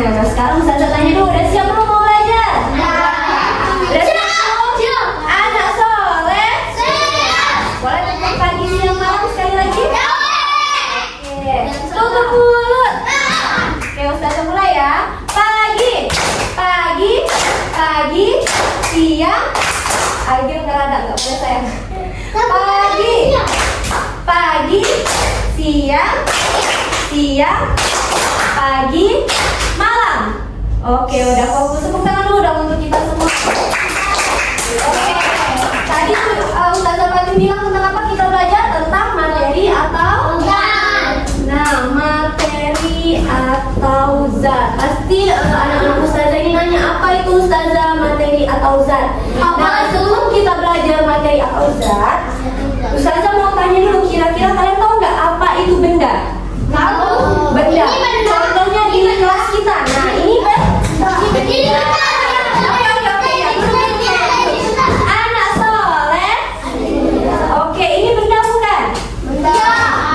Nah, sekarang Ustazah tanya dulu, udah siap belum mau belajar? Udah siap? Anak soleh? Boleh tutup pagi, siang, malam sekali lagi? Oke, tutup mulut. Oke, Ustazah mulai ya. Pagi, siang. Agil nggak ada, nggak boleh sayang. Pagi, siang, pagi, malam. Oke, udah fokus. Tepuk tangan dulu dong untuk kita semua. Oke, tadi Ustazah Fatin bilang tentang apa kita belajar? Tentang materi atau zat. Nah, materi atau zat. Pasti anak-anak Ustazah ini nanya, apa itu Ustazah materi atau zat? Nah, sebelum kita belajar materi atau zat, Ustazah mau tanya dulu, kira-kira kalian tahu nggak apa itu benda? Tahu. Benda. Contohnya di kelas kita. Nah, ini benda. Anak soleh. Oke, ini benda bukan?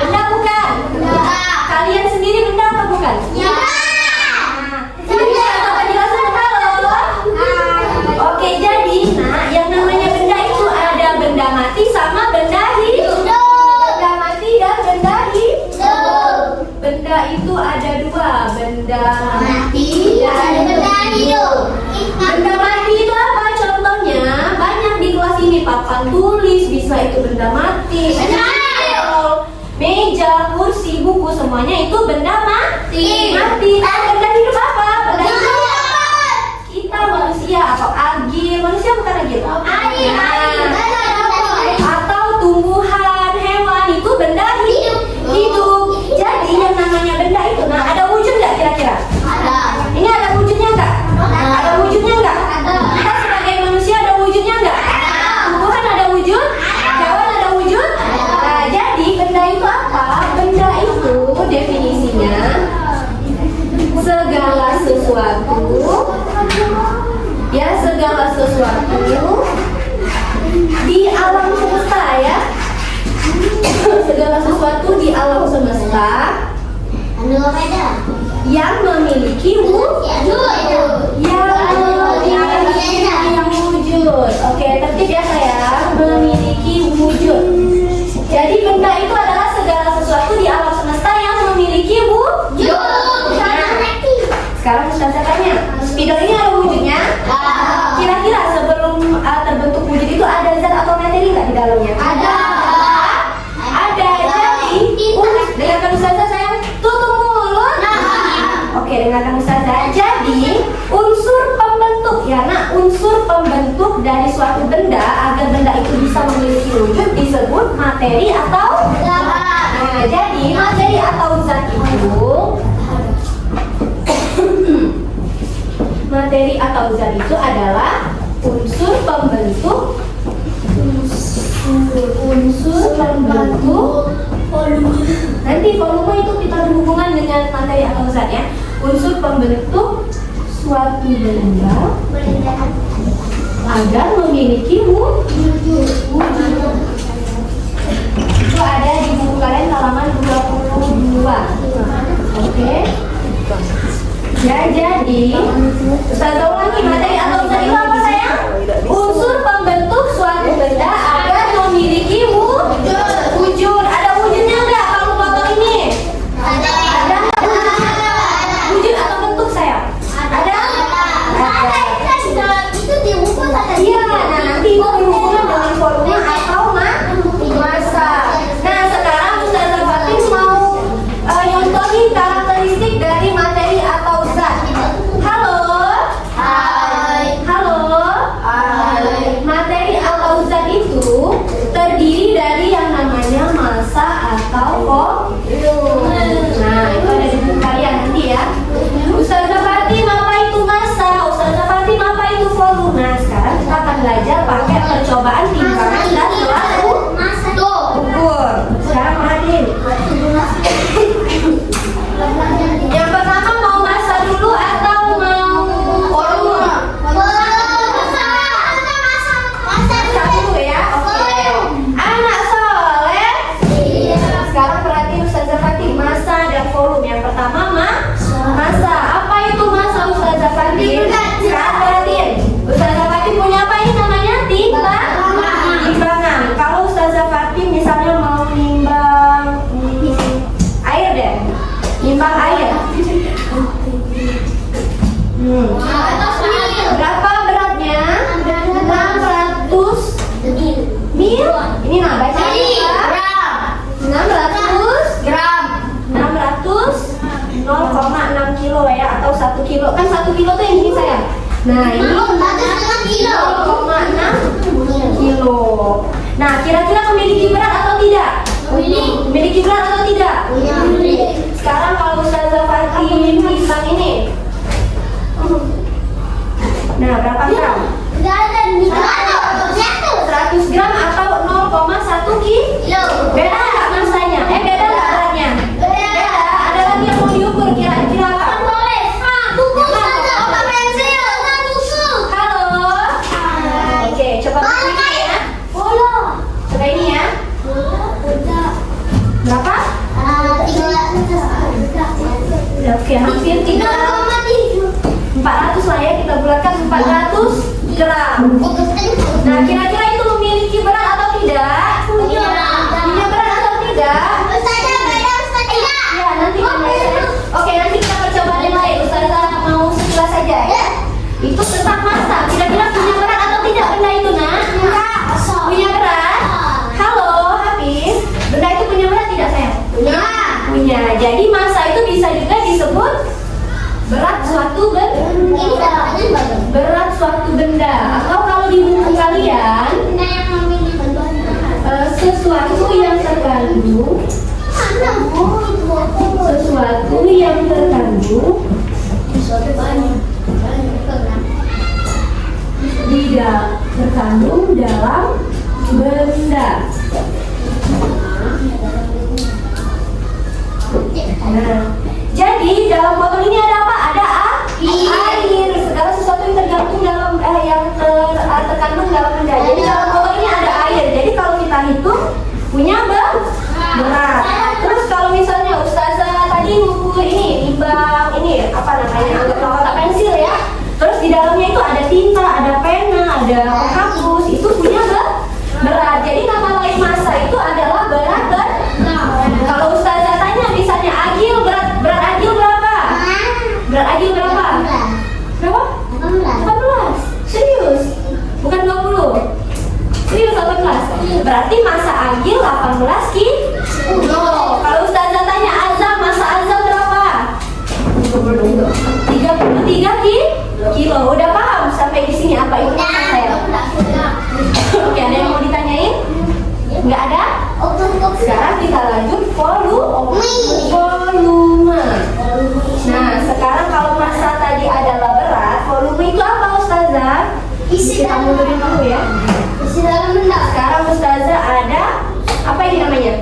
Benda bukan? Kalian sendiri benda apa bukan? Ini bisa coba jelasin halo. Oke, jadi yang namanya benda itu ada benda mati sama benda hidup. Benda mati dan benda hidup. Benda itu ada dua, benda mati dan benda hidup. Benda mati itu apa? Contohnya banyak di kelas ini, papan tulis bisa itu benda mati. Meja, kursi, buku, semuanya itu benda mati. Nah, benda hidup apa? Benda hidup kita manusia atau agil. Manusia bukan agil. Atau tumbuhan, hewan itu benda hidup. Jadi yang namanya benda itu, nah ada wujud nggak kira-kira? Ini ada wujudnya nggak? Ada wujudnya nggak? Kita sebagai manusia ada wujudnya nggak? Tumbuhan ada wujud? Hewan ada wujud? Nah, jadi benda itu apa? Benda itu definisinya segala sesuatu, ya segala sesuatu di alam semesta ya. Segala sesuatu di alam semesta yang memiliki wujud. Oke, tertib ya sayang. Memiliki wujud. Jadi benda itu adalah segala sesuatu di alam semesta yang memiliki wujud. Sekarang Ustazah tanya, spidol ini ada wujudnya? Kira-kira sebelum terbentuk wujud itu ada zat atau materi nggak di dalamnya? Ada. Jadi, dengarkan Ustazah sayang, tutup mulut. Oke, dengarkan Ustazah. Jadi, unsur pembentuk ya, nah unsur pembentuk dari suatu benda agar benda itu bisa memiliki wujud disebut materi atau zat. Nah, jadi materi atau zat itu materi atau zat itu adalah unsur pembentuk volume. Nanti volume itu kita berhubungan dengan materi atau zat ya. Unsur pembentuk suatu benda agar memiliki wujud. Itu ada di buku kalian halaman 22. Oke. Ya, jadi Ustazah ulangi, materi atau zat itu apa sayang? Unsur pembentuk suatu benda agar memiliki wujud. Ada wujudnya enggak kalau foto ini? Ada wujud atau bentuk sayang? Ada. Itu diukur ada. Iya, nah nanti itu berhubungan dengan volume atau massa. Nah, sekarang Ustazah Fatin mau nyontohin karakteristik dari materi atau zat. Halo. Materi atau zat itu terdiri dari yang namanya massa atau volume. Nah, itu ada di buku kalian nanti ya. Ustazah Fatin apa itu massa? Ustazah Fatin apa itu volume? Nah, sekarang kita akan belajar pakai percobaan timbangan dan kelas ukur. Sekarang perhatiin. Yang pertama mau massa dulu atau mau volume? Massa dulu ya. Oke. Anak soleh. Sekarang perhatiin Ustazah Fatin, massa dan volume. Yang pertama massa. Apa itu massa? Berapa beratnya? 600 mil. Ini nah baca. 600 gram. 600 0,6 kilo ya, atau 1 kilo. Kan 1 kilo tuh yang ini sayang. Nah ini 0,6 kilo. Nah kira-kira memiliki berat atau tidak? Memiliki berat atau tidak? Sekarang kalau Ustazah Fatih timbang ini. Nah berapa gram? 100 gram atau 0,1 kilo. Beda nggak masanya? Beda nggak beratnya? Beda. Ada lagi yang mau diukur kira-kira apa? Halo. Oke, coba ini ya. Coba ini ya. Berapa? Oke, hampir 400 lah ya, kita bulatkan 400 gram. Nah, kira-kira itu memiliki berat atau tidak? Punya berat atau tidak? Ya, nanti Oke, nanti kita percobaan yang lain. Ustazah mau sekilas saja ya. Itu tentang massa. Kira-kira punya berat atau tidak benda itu, Nak? Punya berat? Halo, Hafiz. Benda itu punya berat tidak, sayang? Punya. Jadi massa itu bisa juga disebut berat suatu benda. Atau kalau di buku kalian sesuatu yang terkandung terkandung dalam benda. Nah, jadi dalam botol ini ada apa? Ada air. Segala sesuatu yang tergantung dalam terkandung dalam benda. Jadi dalam botol ini ada air. Jadi kalau kita hitung punya berat. Terus kalau misalnya Ustazah tadi ngukur ini, timbang ini apa namanya? Kotak pensil ya. Terus di dalamnya itu ada tinta, ada pena, ada penghapus. Itu punya berat. Jadi nama lain massa itu adalah berat. Kalau Ustazah tanya misalnya Agil, berat Agil berapa? Berat Agil berapa? Berapa? 18. Serius? Bukan 20? Serius 18? Berarti massa Agil 18 kilo. Kalau Ustazah tanya Azam, massa Azam berapa? 33 kilo. Udah paham sampai di sini apa itu massa saya? Oke, ada yang mau ditanyain? Nggak ada? Sekarang kita lanjut volume. Nah, sekarang kalau massa tadi adalah berat, volume itu apa Ustazah? Kita mundurin dulu ya. Sekarang Ustazah ada apa ini namanya?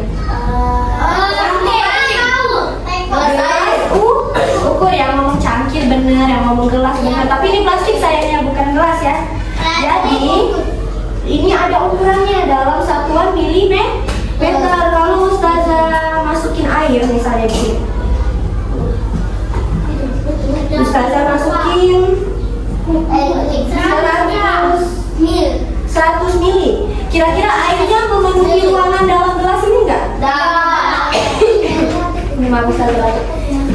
Ukur yang ngomong cangkir bener, yang ngomong gelas bener. Tapi ini plastik sayangnya, bukan gelas ya. Jadi ini ada ukurannya dalam satuan milimeter. Kalau Ustazah masukin air misalnya gini, Ustazah masukin 100 mili. Kira-kira airnya memenuhi ruangan dalam gelas ini enggak?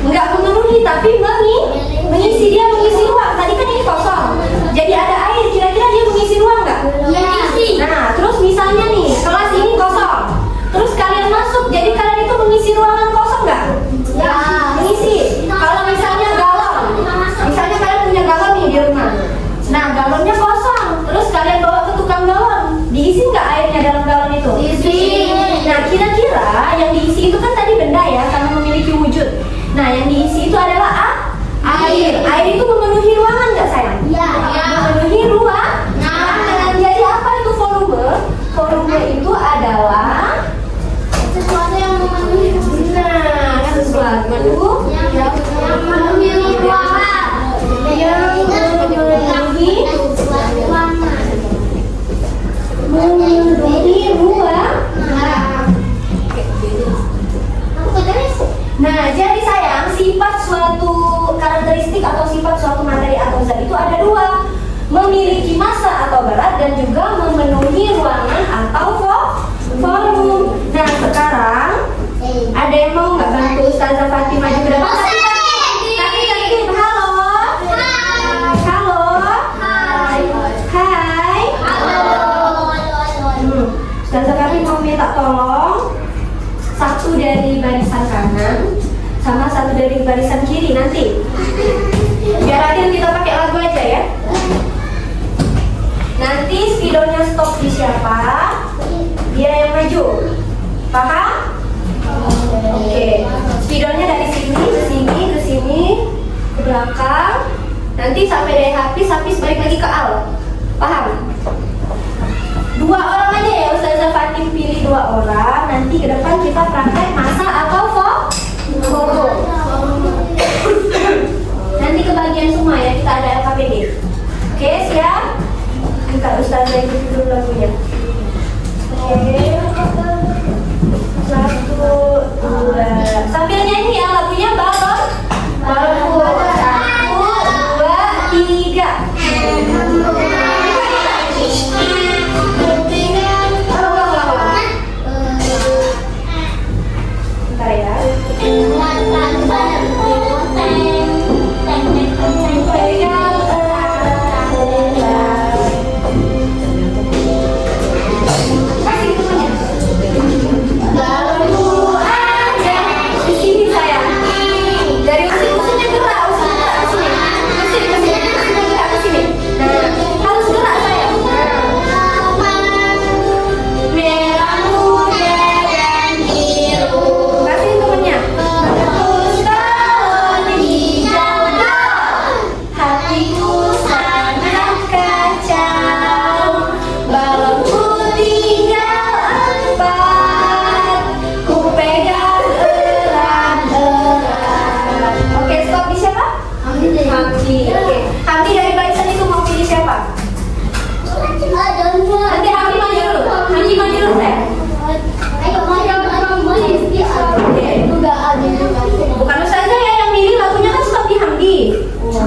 Enggak memenuhi, tapi mengisi. Dia mengisi ruang. Tadi kan ini kosong, jadi ada air. Kira-kira dia mengisi ruang enggak? Nah, terus misalnya nih kelas ini kosong, terus kalian masuk, jadi kalian itu mengisi ruangan kosong enggak? Mengisi. Kalau misalnya galon, misalnya kalian punya galon nih di rumah. Nah, galonnya kosong, terus kalian bawa ke tukang galon, diisi nggak airnya dalam galon itu? Diisi. Nah, kira-kira yang diisi itu kan tadi benda ya, karena memiliki wujud. Nah, yang diisi itu adalah air. Air itu memenuhi ruangan nggak sayang? Iya. Memenuhi ruangan. Jadi apa itu volume? Volume itu adalah sesuatu yang memenuhi. Nah, sesuatu yang memenuhi ruangan. Memenuhi ruang. Nah, jadi sayang, sifat suatu karakteristik atau sifat suatu materi di barisan kiri nanti. Biar adil kita pakai lagu aja ya. Nanti spidolnya stop di siapa, dia yang maju. Paham? Oke. Spidolnya dari sini ke sini ke sini ke belakang. Nanti sampai dari habis balik lagi ke awal. Paham? 2 orang aja ya, Ustazah Fatim pilih 2 orang. Nanti ke depan kita praktek masak atau foto. Nanti kebagian semua ya, kita ada LKPD. Oke, siap? Angkat Ustazah ikuti dulu lagunya. Oke. 1, 2. Sambil nyanyi ya lagunya balon. Balon 1, 2, 3.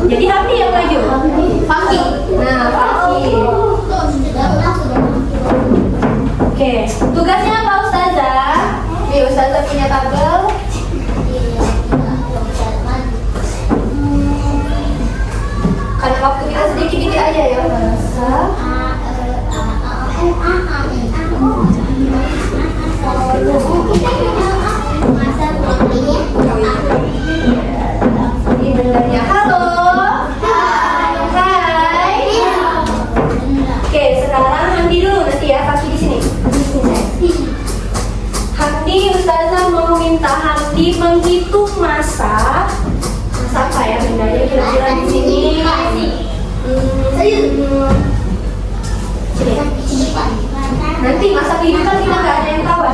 Jadi Hamdi yang maju. Fakih. Nah, Fakih. Oke, tugasnya apa Ustazah? Nih, Ustazah punya tabel. Karena waktu kita sedikit-sedikit aja ya. Ini benarnya halo. Sekarang Hamdi dulu nanti ya, kaki di sini. Hamdi, Ustazah mau minta Hamdi menghitung masa apa ya bendanya kira-kira di sini. Nanti masa kehidupan kita nggak ada yang tahu.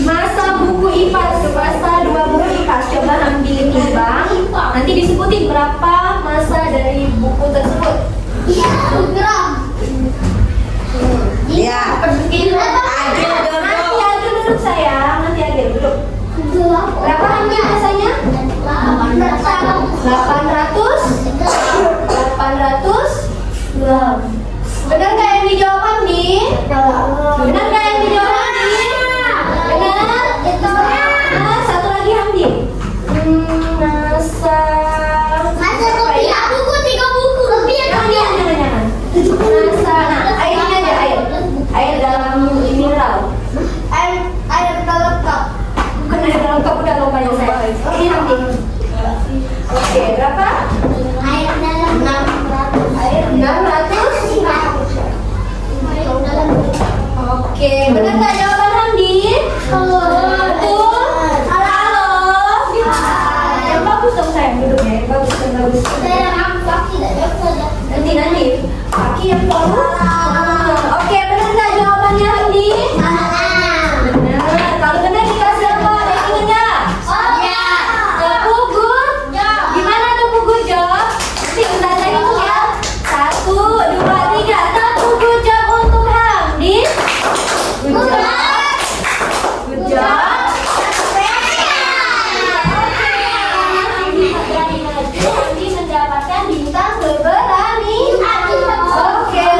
Masa buku IPA, masa 2 buku IPA. Coba Hamdi timbang. Nanti disebutin berapa masa dari buku tersebut. Ya. Nanti Agil duduk sayang, nanti Agil duduk. Berapa Hamdi masanya? 800. Benar nggak yang dijawab Hamdi? Benar nggak yang dijawab Hamdi? Benar? Nah, satu lagi Hamdi. Masa buku 3 buku. Jangan. Masa, airnya aja air dalam mineral. Air dalam cup. Bukan air dalam cup, udah lupa yang saya. Ini Hamdi. Oke, berapa? Air dalam 600. Oke, benar nggak jawaban Hamdi? Betul? Halo. Yang bagus dong sayang duduknya, yang bagus. Nanti. Kaki yang polos. Oke, benar nggak jawabannya Hamdi? Benar. Kalau benar dikasih apa? Ratingnya? Good. Gimana tuh good job? Nanti Ustazah hitung ya. 1, 2, 3. Satu good job untuk Hamdi. Good job. Hamdi mendapatkan bintang berani. Oke.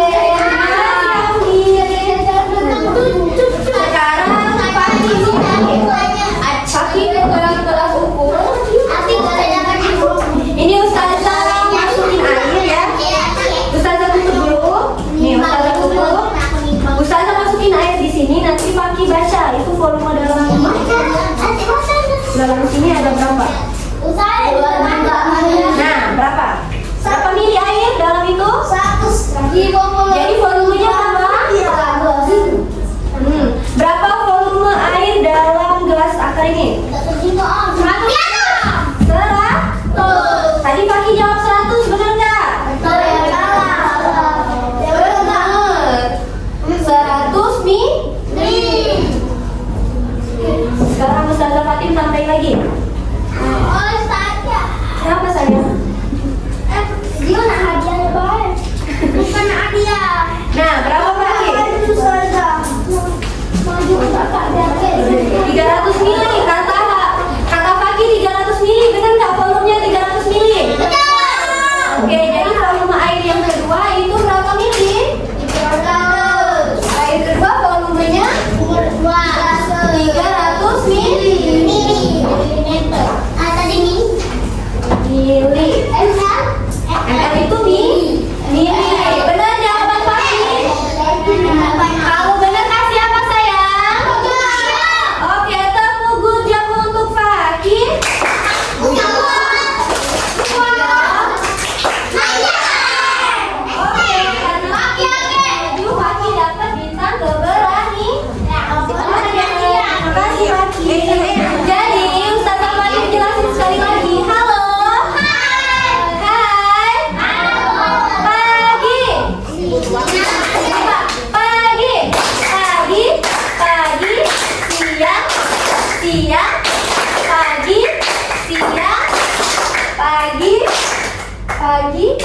pagi,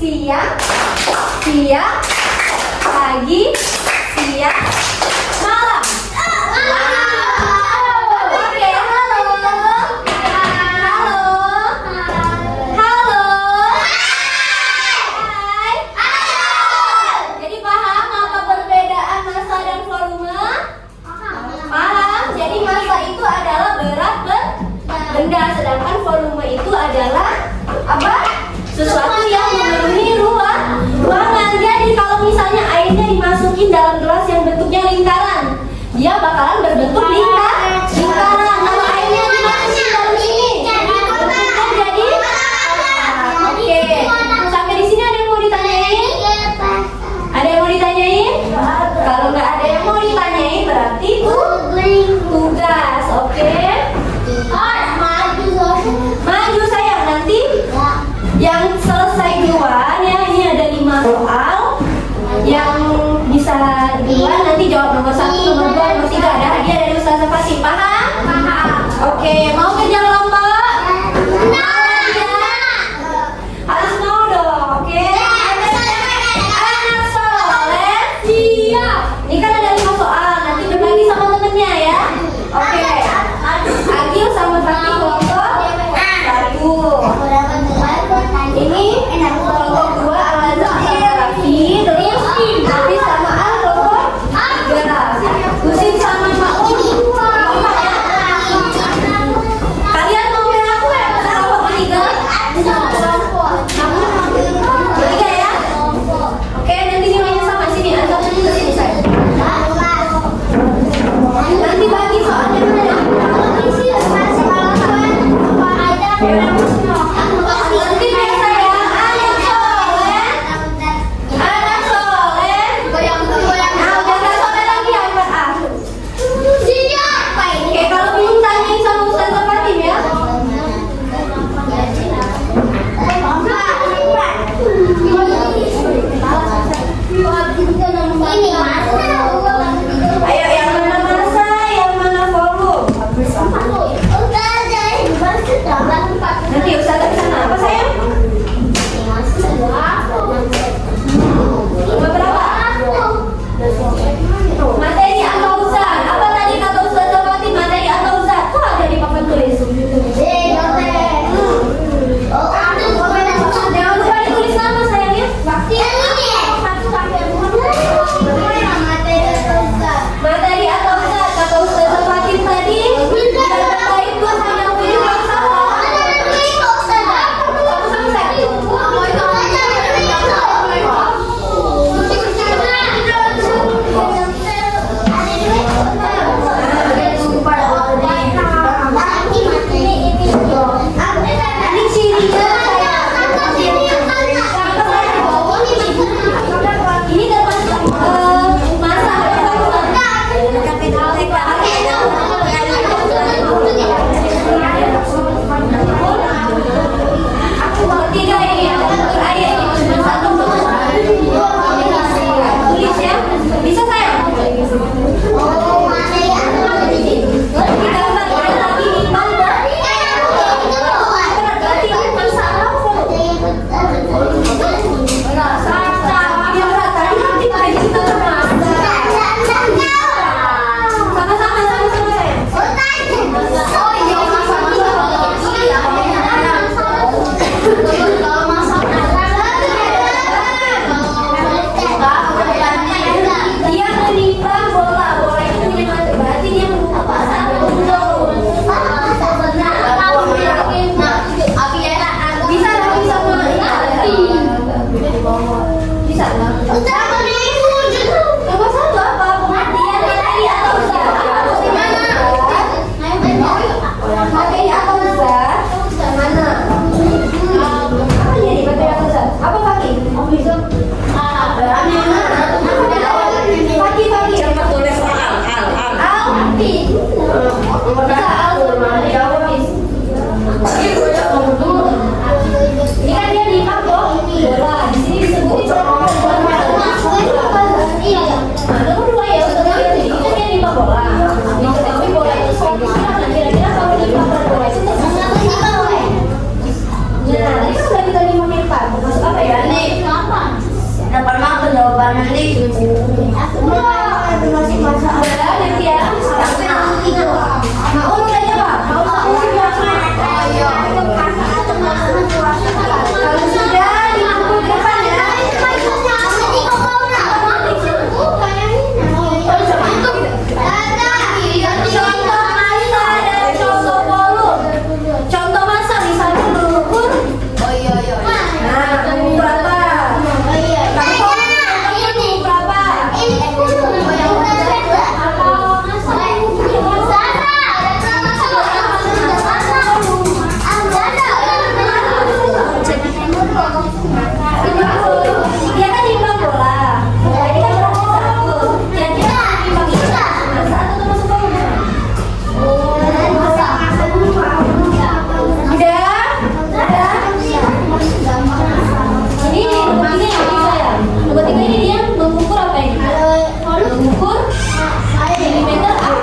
siang, siang, pagi, siang, malam. Oke, halo. Halo. Halo. Hai. Jadi paham apa perbedaan massa dan volume? Paham? Jadi massa itu adalah berat benda, sedangkan volume itu adalah apa? Sesuatu yang memenuhi ruangan. Jadi kalau misalnya airnya dimasukin dalam gelas yang bentuknya lingkaran, dia bakalan berbentuk lingkaran. Kalau airnya dimasukin dalam sini, bentuknya jadi oke. Sampai di sini ada yang mau ditanyain? Ada yang mau ditanyain? Kalau nggak ada yang mau ditanyain berarti tugas, oke? Maju sayang, nanti yang selesai duluan ya, ini ada 5 soal. Yang bisa duluan nanti jawab nomor 1, nomor 2, nomor 3. Ada hadiah dari Ustazah Fatih. Paham? Oke, mau kerja kelompok? Harus mau dong, oke? Anak soleh siap. Ini kan ada 5 soal, nanti berbagi sama temennya ya. Oke, Agil sama Fatih kelompok 1. Ini kelompok 2 Al-Azhar sama Raffi. Terus Raffi sama Al kelompok 3. Husin sama Ma'un kelompok 4. Kalian mau pilih aku ya? Kelompok 3? Bertiga ya? Oke, nanti nilainya sama. Sini, antar sini ke sini saya. Nanti bagi soalnya mana? Nanti biasa ya. Ayo nanti. Udah, nanti ya. Mau udah coba? Mau kalau sudah dikumpul ke depan ya. Contoh masa dan contoh volume. Contoh masa misalnya mengukur. Nah, mengukur apa? Dia kan timbang bola. Ini kan berarti satu. Kira-kira timbang itu masa atau termasuk volume? Udah? Ini nomor 3 yang bisa ya. Nomor 3 ini dia mengukur apa ini? Mengukur milimeter air.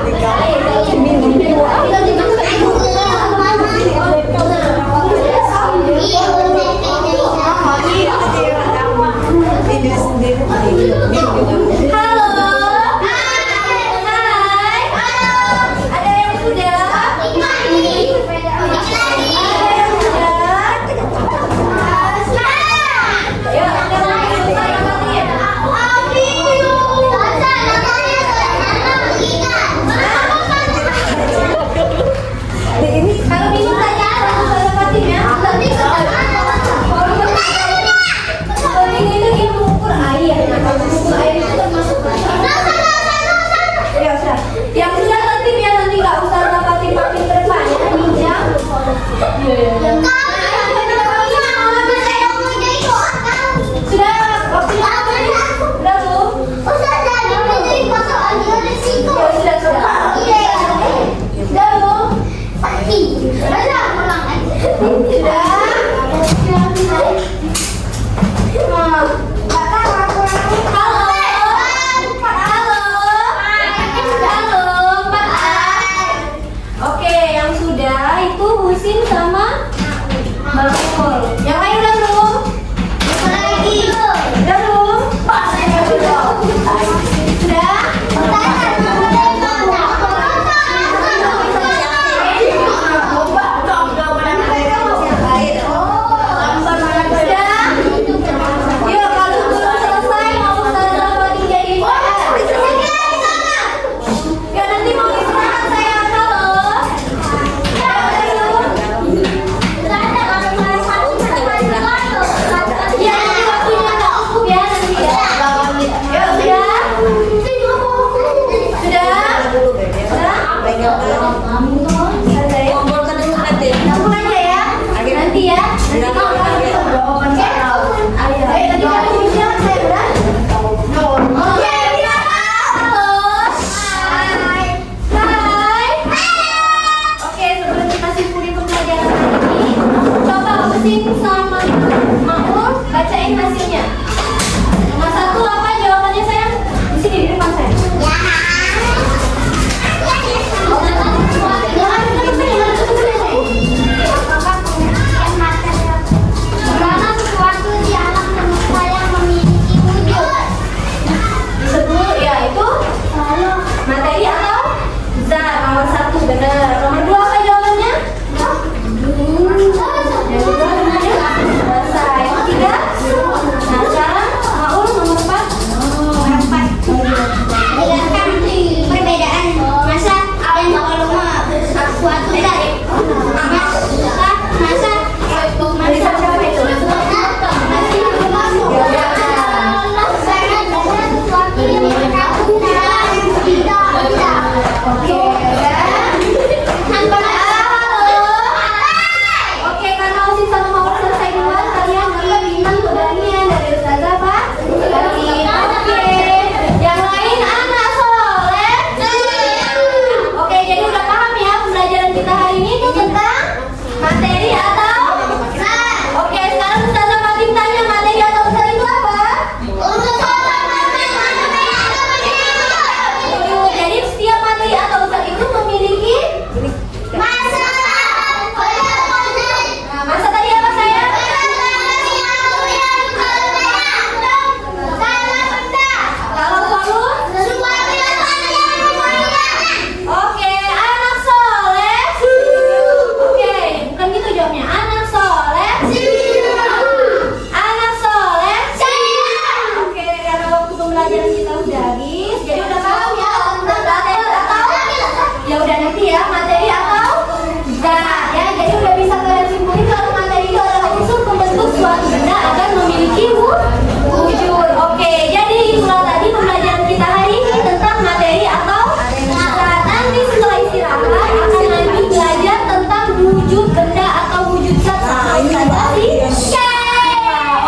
agar memiliki wujud. Oke, jadi itulah tadi pembelajaran kita hari ini tentang materi atau syarat. Nanti setelah istirahat akan lanjut belajar tentang wujud benda atau wujud zat sama Ustazah Siska.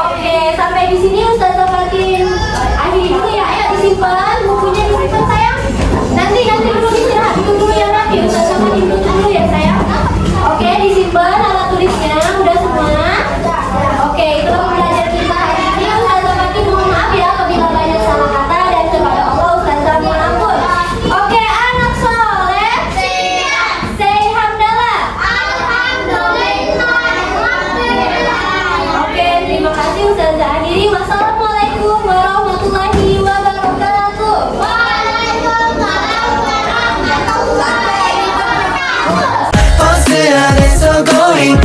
Oke, sampai di sini Ustazah Fatin akhiri dulu ya. Ayo disimpan bukunya, disimpan sayang. Nanti dulu istirahat, itu dulu yang rapi. Ustazah Fatin tutup dulu ya sayang. Oke, disimpan alat tulisnya udah semua. Oke, itulah pembelajaran kita hari ini. Ustazah Fatin mohon maaf ya apabila banyak salah kata, dan kepada Allah Ustazah mohon ampun. Oke, anak soleh. Say hamdalah. Oke, terima kasih Ustazah akhiri. Wassalamualaikum warahmatullahi wabarakatuh. 어찌하겠어 going